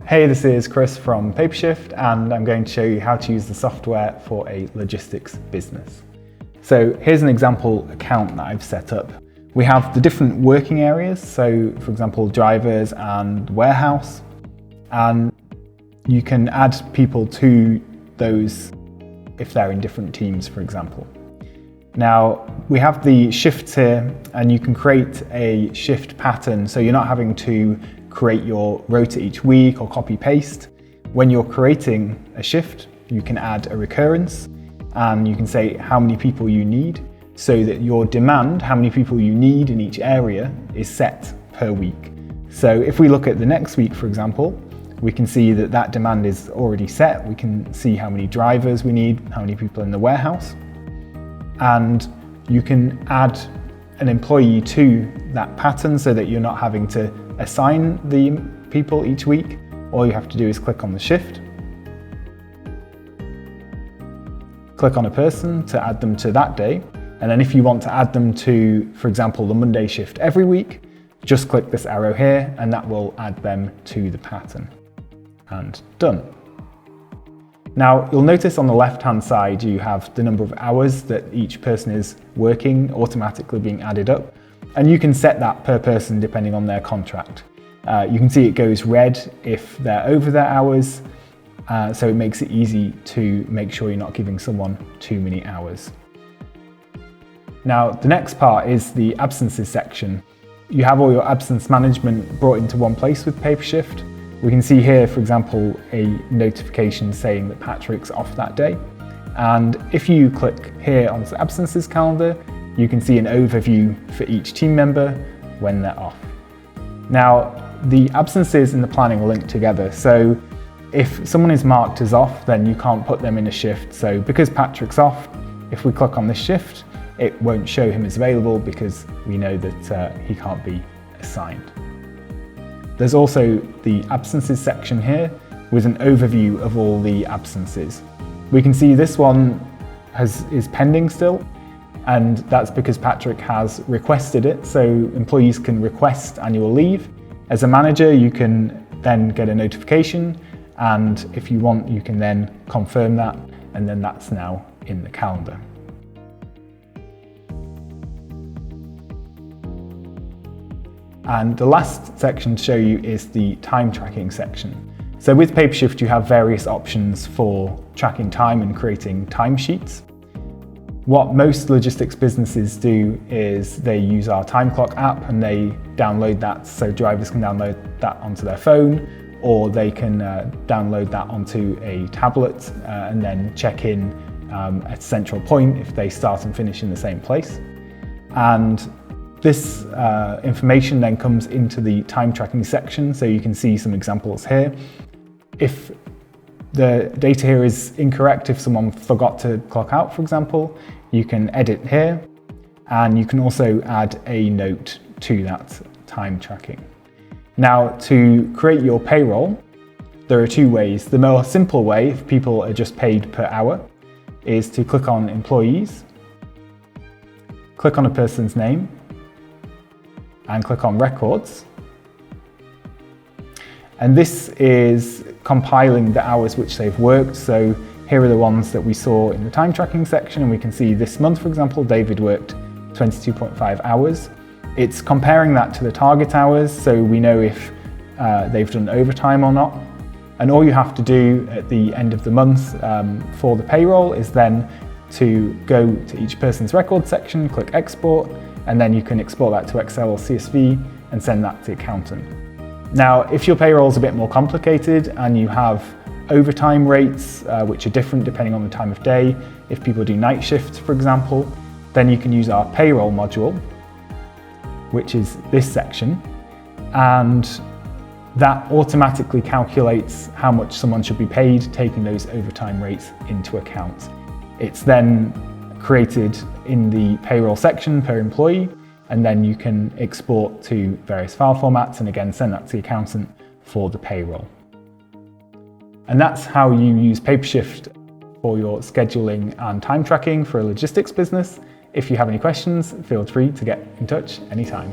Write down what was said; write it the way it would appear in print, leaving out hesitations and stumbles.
Hey, this is Chris from Papershift, and I'm going to show you how to use the software for a logistics business. So here's an example account that I've set up. We have the different working areas, so for example, drivers and warehouse, and you can add people to those if they're in different teams, for example. Now, we have the shifts here, and you can create a shift pattern, so you're not having to create your rota each week or copy paste. When you're creating a shift, you can add a recurrence, and you can say how many people you need, so that your demand, how many people you need in each area, is set per week. So if we look at the next week, for example, we can see that that demand is already set. We can see how many drivers we need, how many people in the warehouse, and you can add an employee to that pattern so that you're not having to assign the people each week. All you have to do is click on the shift, click on a person to add them to that day, and then if you want to add them to, for example, the Monday shift every week, just click this arrow here and that will add them to the pattern. And done. Now, you'll notice on the left-hand side you have the number of hours that each person is working automatically being added up, and you can set that per person depending on their contract. You can see it goes red if they're over their hours, so it makes it easy to make sure you're not giving someone too many hours. Now, the next part is the absences section. You have all your absence management brought into one place with Papershift. We can see here, for example, a notification saying that Patrick's off that day. And if you click here on the absences calendar, you can see an overview for each team member when they're off. Now, the absences and the planning are linked together. So if someone is marked as off, then you can't put them in a shift. So because Patrick's off, if we click on this shift, it won't show him as available because we know that he can't be assigned. There's also the absences section here with an overview of all the absences. We can see this one is pending still, and that's because Patrick has requested it, so employees can request annual leave. As a manager, you can then get a notification, and if you want, you can then confirm that, and then that's now in the calendar. And the last section to show you is the time tracking section. So with Papershift, you have various options for tracking time and creating timesheets. What most logistics businesses do is they use our time clock app and they download that, so drivers can download that onto their phone, or they can download that onto a tablet and then check in at a central point if they start and finish in the same place. And this information then comes into the time tracking section, so you can see some examples here. If the data here is incorrect, if someone forgot to clock out, for example, you can edit here, and you can also add a note to that time tracking. Now, to create your payroll, there are two ways. The more simple way, if people are just paid per hour, is to click on Employees, click on a person's name, and click on Records. And this is compiling the hours which they've worked. So here are the ones that we saw in the time tracking section, and we can see this month, for example, David worked 22.5 hours. It's comparing that to the target hours, so we know if they've done overtime or not. And all you have to do at the end of the month for the payroll is then to go to each person's record section, click Export, and then you can export that to Excel or CSV and send that to the accountant. Now, if your payroll is a bit more complicated and you have overtime rates, which are different depending on the time of day, if people do night shifts, for example, then you can use our payroll module, which is this section, and that automatically calculates how much someone should be paid, taking those overtime rates into account. It's then created in the payroll section per employee, and then you can export to various file formats and again send that to the accountant for the payroll. And that's how you use Papershift for your scheduling and time tracking for a logistics business. If you have any questions, feel free to get in touch anytime.